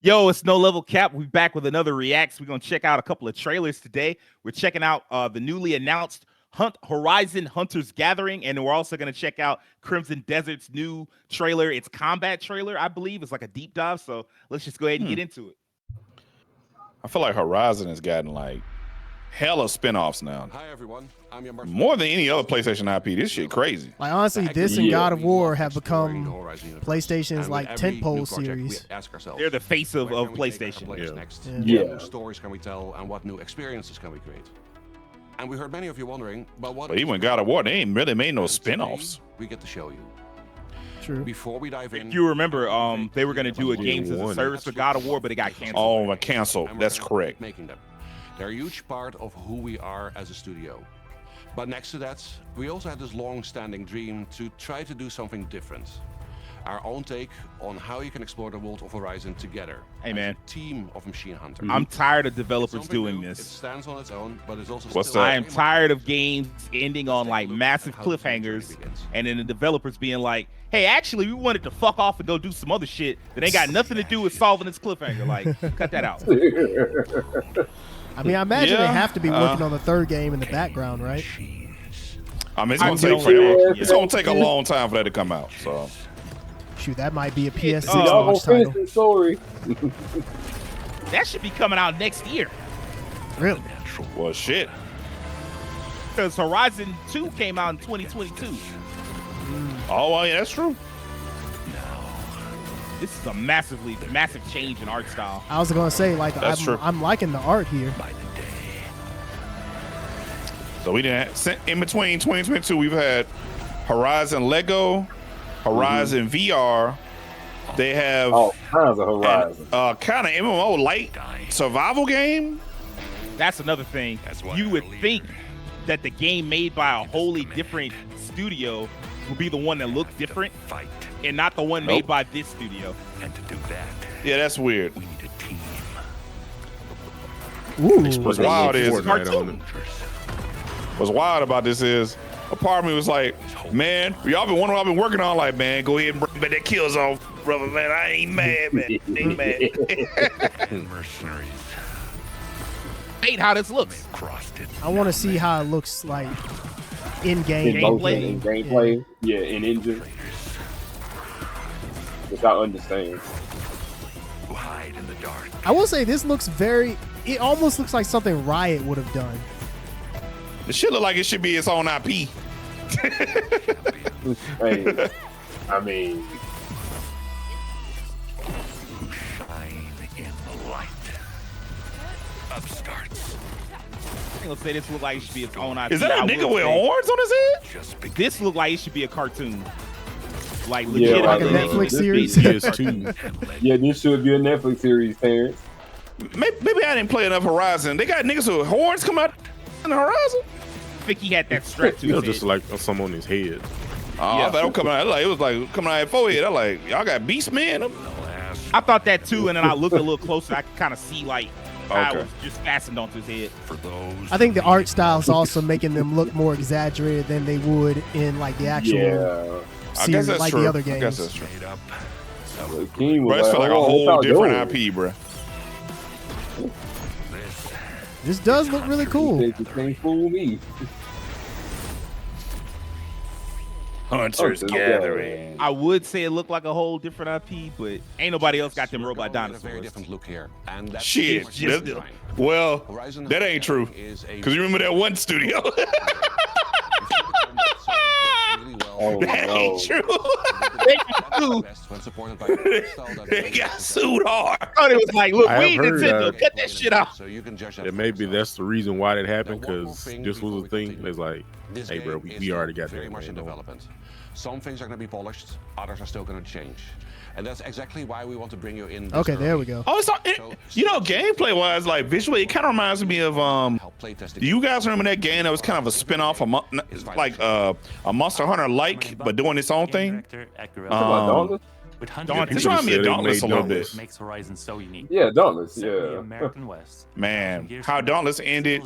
Yo, it's No Level Cap. We're back with another reacts. We're gonna check out a couple of trailers today. We're checking out the newly announced Horizon Hunters Gathering, and we're also gonna check out Crimson Desert's new trailer. It's combat trailer, I believe. It's like a deep dive. So let's just go ahead and get into it. I feel like Horizon has gotten like hella spinoffs now. Hi everyone, I'm your More than any other PlayStation IP. This shit crazy. Like honestly, this and God of War have become PlayStation's like tentpole series. They're the face of PlayStation. What stories can we tell and what new experiences can we create? And we heard many of you wondering, but even God of War, they ain't really made no spinoffs. We get to show you. True. Before we dive in, if you remember, they were gonna do a games as a service for God of War, but it got canceled. Oh, canceled. That's correct. Making them. They're a huge part of who we are as a studio. But next to that, we also had this long-standing dream to try to do something different. Our own take on how you can explore the world of Horizon together. Hey man, team of machine hunters. I'm tired of developers doing this. It stands on its own, but it's also I am tired of games ending on like massive cliffhangers, and then the developers being like, "Hey, actually, we wanted to fuck off and go do some other shit that ain't got nothing to do with solving this cliffhanger." Like, cut that out. I mean, I imagine they have to be working on the third game in the background, right? I mean, it's gonna take forever. It's gonna take a long time for that to come out. So, shoot, that might be a PS6 launch title. Sorry. That should be coming out next year. Really? Well, shit. Because Horizon 2 came out in 2022. Oh, well, yeah, that's true. This is a massive change in art style. I was gonna say, like, I'm liking the art here. So we didn't. In between 2022, we've had Horizon Lego, Horizon VR. They have all kinds of Horizon. Kind of MMO light survival game. That's another thing. You would think that the game made by a wholly different studio would be the one that looked different, and not the one made by this studio. And to do that, yeah, that's weird. We need a team. Ooh, what's wild about this is a part of me was like, man, y'all been wondering what I've been working on. Like, man, go ahead and bring back that kill zone, brother. Man, I ain't mad, man. Ain't mad. Mercenaries. Hate how this looks. I want to see how it looks like in game gameplay. Yeah, in engine. Which I understand. Hide in the dark. I will say this looks it almost looks like something Riot would have done. It should look like it should be its own IP. Hey, I mean, shine in the light. Upstarts. I'm gonna say this look like it should be its own IP. Is that a nigga with horns on his head? This look like it should be a cartoon. Like legit, yeah, like a Netflix series. Yeah, this should be a Netflix series, Terrence. Maybe I didn't play enough Horizon. They got niggas with horns come out in the Horizon. I think he had that strap to his head. Just like some on his head. Oh, yeah. I thought it was coming out. Like, it was like coming out of forehead. I'm like, y'all got Beast Man. I thought that too, and then I looked a little closer. I could kind of see like how it was just fastened onto his head. For those, I think the art style is also making them look more exaggerated than they would in like the actual series, like the other games. I guess that's true. Bro, it's feel like a whole different IP, bro. This does look really cool. You can't fool me. Hunters Gathering. I would say it looked like a whole different IP, but ain't nobody else got them robot dinosaurs. A very different look here. And that's shit. Well, that ain't true. Because you remember that one studio. That ain't true. They got sued hard. I thought it was like, look, we Nintendo, cut that shit out. So you can judge that. Yeah, maybe that's the reason why that happened, because this was a thing. It's like, hey, bro, we already got very that. much in development. Some things are going to be polished, others are still going to change. And that's exactly why we want to bring you in. Okay, there we go. Oh, it's you know, gameplay wise, like visually, it kind of reminds me of do you guys remember that game that was kind of a spin-off of like a Monster Hunter like, but doing its own thing? With It's reminding me of Dauntless a little bit. Makes Horizon so unique. Yeah, Dauntless. The Yeah. American West. Man, how Dauntless ended,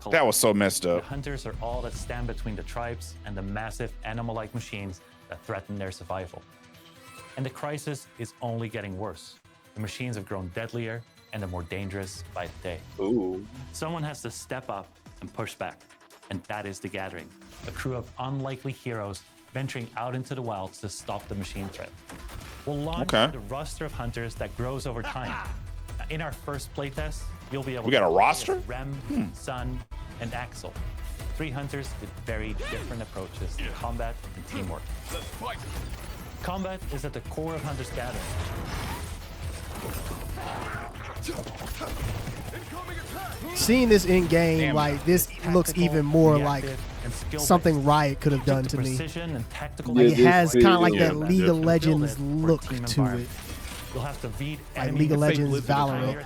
that was so messed up. The hunters are all that stand between the tribes and the massive animal-like machines that threaten their survival. And the crisis is only getting worse. the machines have grown deadlier and are more dangerous by the day. Ooh. Someone has to step up and push back, and that is the Gathering, a crew of unlikely heroes venturing out into the wilds to stop the machine threat. We'll launch the roster of hunters that grows over time. In our first playtest, you'll be able We got to a roster? Rem, Sun, and Axel. 3 hunters with very different approaches to combat and teamwork. Combat is at the core of Hunter's Gathering. Seeing this in game, like this looks even more like something Riot could have done to me. Like, it has kind of like that League of Legends look to it. You'll have to beat Like League of Legends, Valorant.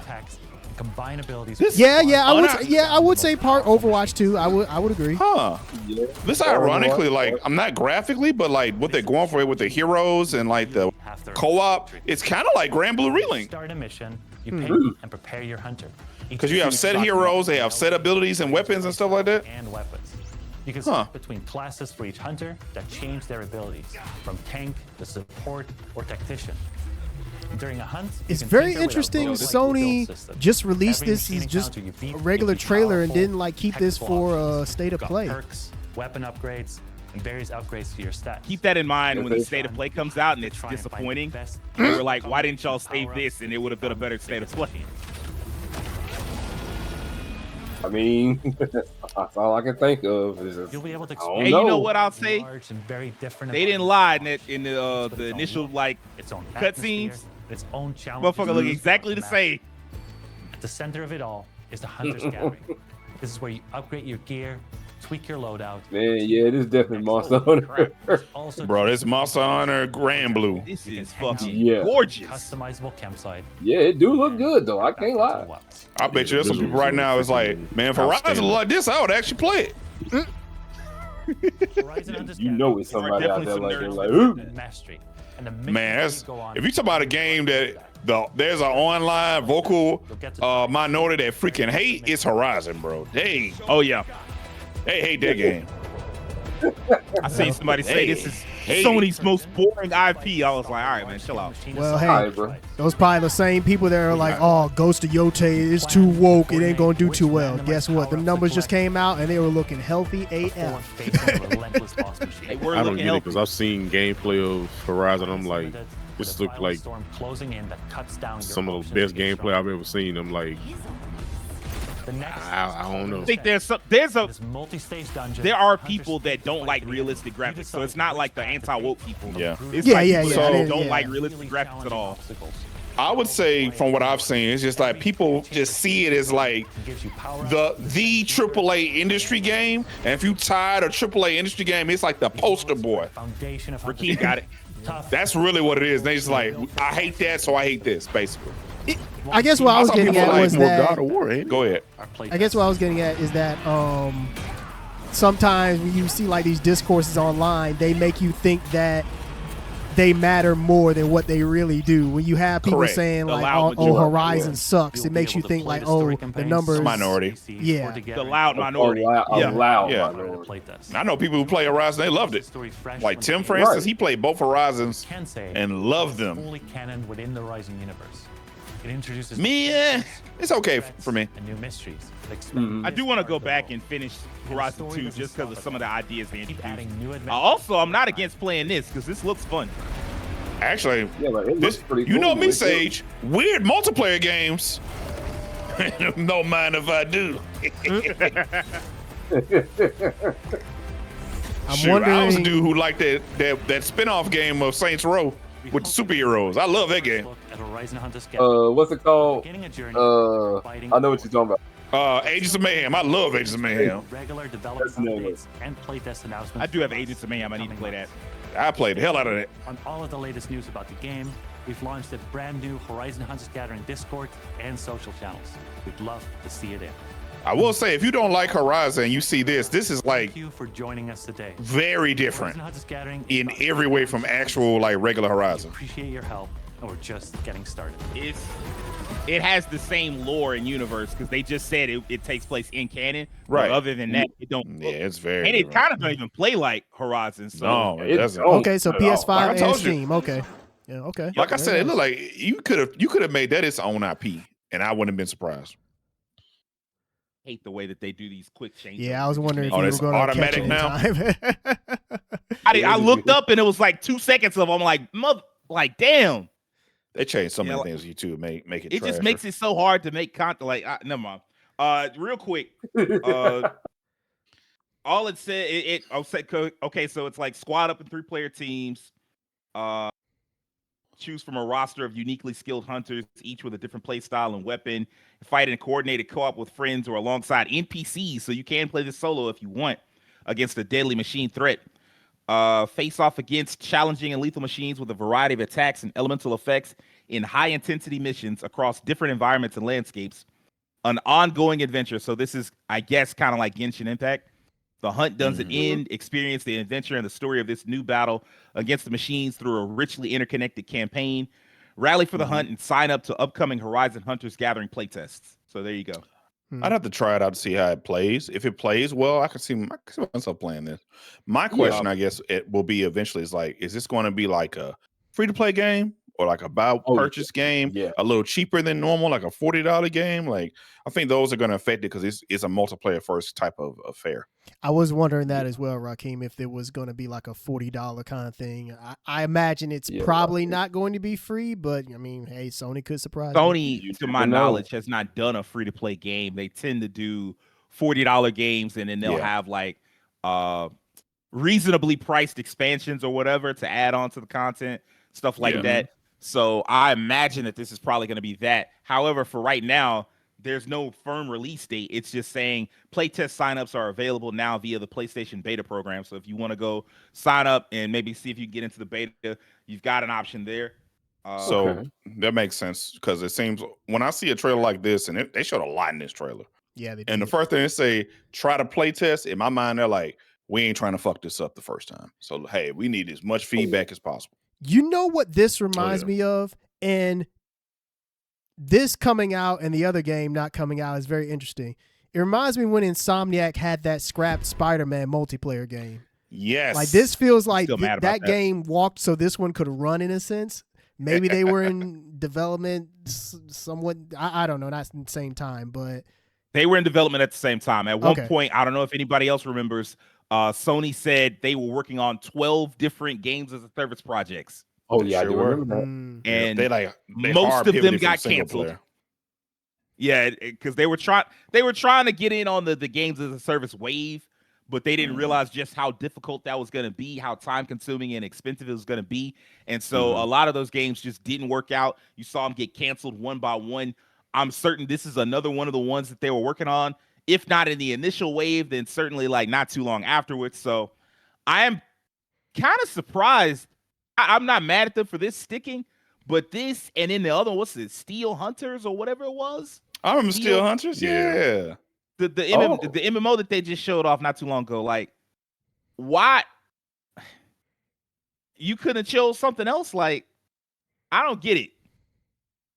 Combine abilities. Yeah, I would say part Overwatch too. I would agree. Huh. This ironically, like, I'm not graphically, but like what they're going for with the heroes and like the co-op, it's kind of like Grand Blue Reeling. Start a mission, you pick and prepare your hunter. Because you have set heroes, they have set abilities and weapons and stuff like that. And weapons. You can switch between classes for each hunter that change their abilities, from tank to support or tactician. During a hunt, it's very interesting. Sony just released this. It's just a regular trailer and didn't like keep this for a state of play. Perks, weapon upgrades, and various upgrades to your stats. Keep that in mind when the state of play comes out and it's disappointing. We're like, why didn't y'all save this? And it would have been a better state of play. I mean, that's all I can think of. Is just, You'll be able to hey, you know what I'll say? Very different they didn't lie in the initial like cutscenes. Its own challenge. Motherfucker look exactly the same. At the center of it all is the Hunter's Gathering. This is where you upgrade your gear, tweak your loadout. Man, yeah, this is definitely Monster Hunter. Bro, this Monster Hunter Grand Blue. This is fucking gorgeous. Customizable campsite. Yeah, it do look good though. I can't lie. I bet you there's some people right now is like, man, if Horizon look like this, I would actually play it. You know it's somebody out there like, ooh. Mastery. Man, that's, if you talk about a game that there's an online vocal minority that freaking hate, it's Horizon, bro. They hate that game. I seen somebody say this is Sony's most boring IP. I was like, all right, man, chill out. Well, hey, those probably the same people that are like, oh, Ghost of Yote is too woke. It ain't gonna do too well. Guess what? The numbers just came out and they were looking healthy AF. I don't get it because I've seen gameplay of Horizon. I'm like, this looks like some of the best gameplay I've ever seen. I'm like, I don't know. I think there are people that don't like realistic graphics, so it's not like the anti-woke people. Yeah, it's like people that don't like realistic graphics at all. I would say from what I've seen, it's just like people just see it as like the AAA industry game, and if you tired of AAA industry game, it's like the poster boy. Rakeem got it. That's really what it is. They just like, I hate that, so I hate this, basically. I guess what I was getting at was that. God of War, eh? Go ahead. I guess what I was getting at is that sometimes when you see like these discourses online, they make you think that they matter more than what they really do. When you have people saying like, "Oh, Horizon sucks," it makes you think like, "Oh, the numbers." Minority. Yeah. The loud minority. Minority. I know people who play Horizon, they loved it. Like Tim, for instance, he played both Horizons and loved them. Fully canon within the Horizon universe. It introduces it's okay for me. And new mysteries. I do want to go back and finish Horizon 2 just because of some of the ideas they introduced. Also, I'm not against playing this because this looks fun. Actually, this, you know me, Sage. Weird multiplayer games. No mind if I do. I was a dude who liked that spin-off game of Saints Row with superheroes. I love that game. What's it called? I know what you're talking about. Agents of Mayhem. I love Agents of Mayhem. Regular development updates and playtest announcements. I do have Agents of Mayhem. I need to play that. I played the hell out of that. On all of the latest news about the game, we've launched a brand new Horizon Hunters Gathering Discord and social channels. We'd love to see it in. I will say, if you don't like Horizon, you see this is like thank you for joining us today. Very different in every way from actual like regular Horizon. Appreciate your help, and we're just getting started. It has the same lore and universe because they just said it takes place in canon. Right. Other than that, it don't. Yeah, it's very. And it kind of don't even play like Horizon. So no, it doesn't. Okay, so PS5 and Steam. Okay. Yeah, okay. Like I said, it looked like you could have made that its own IP, and I wouldn't have been surprised. Hate the way that they do these quick changes. Yeah, I was wondering if you were going to catch it in time. I looked up and it was like 2 seconds of. I'm like, damn. They changed so many things YouTube make it. It just makes it so hard to make content. Like, never mind. Real quick. All it said, okay, so it's like squad up in 3-player teams. Choose from a roster of uniquely skilled hunters, each with a different play style and weapon. Fight in coordinated co-op with friends or alongside NPCs, so you can play this solo if you want against a deadly machine threat. Face off against challenging and lethal machines with a variety of attacks and elemental effects in high-intensity missions across different environments and landscapes. An ongoing adventure. So this is, I guess, kind of like Genshin Impact. The hunt doesn't end. Experience the adventure and the story of this new battle against the machines through a richly interconnected campaign. Rally for the hunt and sign up to upcoming Horizon Hunters Gathering playtests. So there you go. I'd have to try it out to see how it plays. If it plays well, I can see myself playing this. My question, I guess, it will be eventually is like, is this going to be like a free-to-play game? Or like a purchase game, a little cheaper than normal, like a $40 game. Like, I think those are going to affect it because it's a multiplayer first type of affair. I was wondering that as well, Rakeem, if it was going to be like a $40 kind of thing. I imagine it's probably not going to be free, but I mean, hey, Sony could surprise Sony, to my knowledge, has not done a free-to-play game. They tend to do $40 games, and then they'll have like reasonably priced expansions or whatever to add on to the content, stuff like that. So I imagine that this is probably going to be that. However, for right now, there's no firm release date. It's just saying playtest signups are available now via the PlayStation beta program. So if you want to go sign up and maybe see if you can get into the beta, you've got an option there. That makes sense because it seems when I see a trailer like this, and they showed a lot in this trailer. Yeah, they did. And the first thing they say, try to playtest. In my mind, they're like, we ain't trying to fuck this up the first time. So hey, we need as much feedback as possible. You know what this reminds me of? And this coming out and the other game not coming out is very interesting. It reminds me when Insomniac had that scrapped Spider-Man multiplayer game. Yes. Like this feels like that game walked so this one could run in a sense. Maybe they were in development somewhat. I don't know, not at the same time, but they were in development at the same time. At one point, I don't know if anybody else remembers, Sony said they were working on 12 different games as a service projects. Oh yeah, I do remember that. And they most of them got canceled. Yeah, because they were trying to get in on the games as a service wave, but they didn't realize just how difficult that was going to be, how time consuming and expensive it was going to be. And so a lot of those games just didn't work out. You saw them get canceled one by one. I'm certain this is another one of the ones that they were working on. If not in the initial wave, then certainly like not too long afterwards. So I am kind of surprised. I'm not mad at them for this sticking, but this and then the other, what's it, Steel Hunters or whatever it was? I remember Steel Hunters. Yeah. The MMO that they just showed off not too long ago. Like, why? You couldn't have chose something else? Like, I don't get it.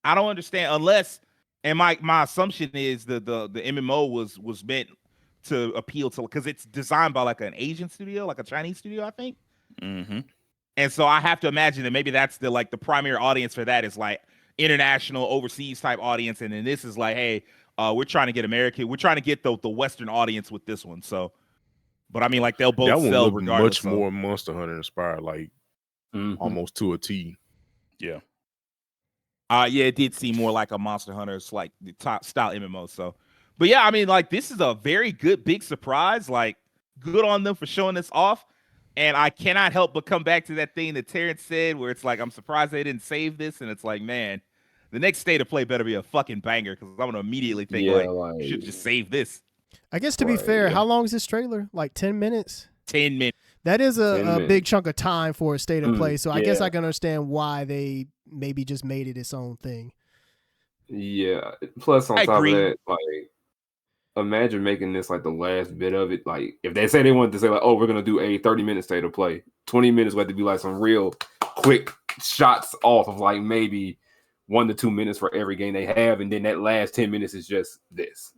I don't understand unless. And my assumption is the MMO was meant to appeal to, because it's designed by like an Asian studio, like a Chinese studio, I think. And so I have to imagine that maybe that's the primary audience for that is like international, overseas type audience, and then this is like, hey, we're trying to get American, we're trying to get the Western audience with this one. So, but I mean, like they'll both that sell one regardless. Much more Monster Hunter inspired, like almost to a T. Yeah. Yeah, it did seem more like a Monster Hunter's like the top style MMO. So, but yeah, I mean, like this is a very good big surprise. Like, good on them for showing this off. And I cannot help but come back to that thing that Terrence said, where it's like, I'm surprised they didn't save this. And it's like, man, the next State of Play better be a fucking banger, because I'm gonna immediately think you should just save this. I guess to be fair, how long is this trailer? Like 10 minutes? 10 minutes. That is a big chunk of time for a State of Play. So I guess I can understand why they maybe just made it its own thing. Yeah. Plus, on top of that, like, imagine making this like the last bit of it. Like, if they say they wanted to say like, oh, we're gonna do a 30-minute State of Play, 20 minutes would have to be like some real quick shots off of like maybe 1 to 2 minutes for every game they have, and then that last 10 minutes is just this.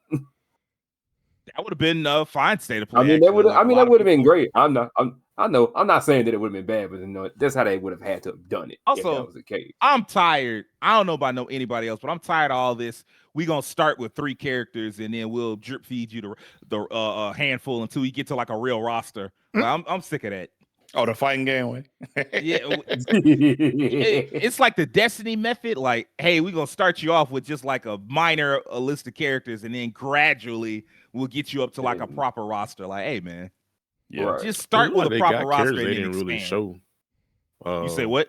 That would have been a fine state of play. I mean, that would. I mean, that would have been great. I know. I'm not saying that it would have been bad, but that's how they would have had to have done it. Also, if that was the case. I'm tired. I don't know about anybody else, but I'm tired of all this. We're gonna start with 3 characters and then we'll drip feed you the handful until we get to like a real roster. I'm sick of that. Oh, the fighting game way. Yeah, it's like the Destiny method. Like, hey, we're gonna start you off with just like a list of characters, and then gradually we'll get you up to like a proper roster. Like, hey, man, just start with a proper roster. They didn't really show. You say what?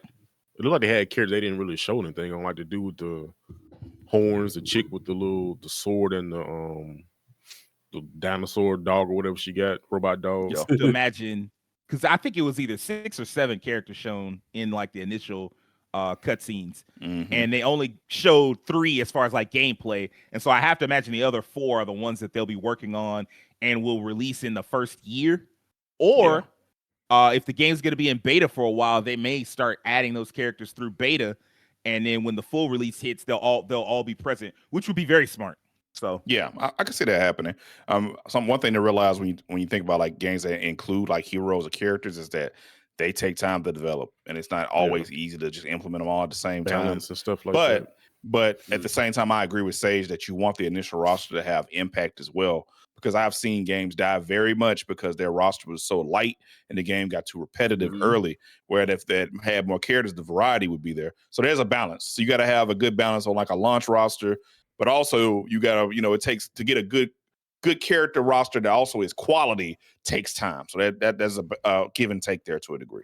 It looked like they had characters they didn't really show anything on, like the dude with the horns, the chick with the sword, and the dinosaur dog or whatever she got, robot dog. To imagine. Because I think it was either 6 or 7 characters shown in like the initial cutscenes, and they only showed 3 as far as like gameplay. And so I have to imagine the other 4 are the ones that they'll be working on and will release in the first year. Or if the game's going to be in beta for a while, they may start adding those characters through beta, and then when the full release hits, they'll all be present, which would be very smart. So yeah, I can see that happening. One thing to realize when you think about like games that include like heroes or characters is that they take time to develop, and it's not always easy to just implement them all at the same time and stuff like that. But at the same time, I agree with Sage that you want the initial roster to have impact as well, because I've seen games die very much because their roster was so light and the game got too repetitive early, where if they had more characters, the variety would be there. So there's a balance. So you got to have a good balance on like a launch roster. But also, you gotta, it takes to get a good character roster that also is quality takes time. So that's a give and take there to a degree.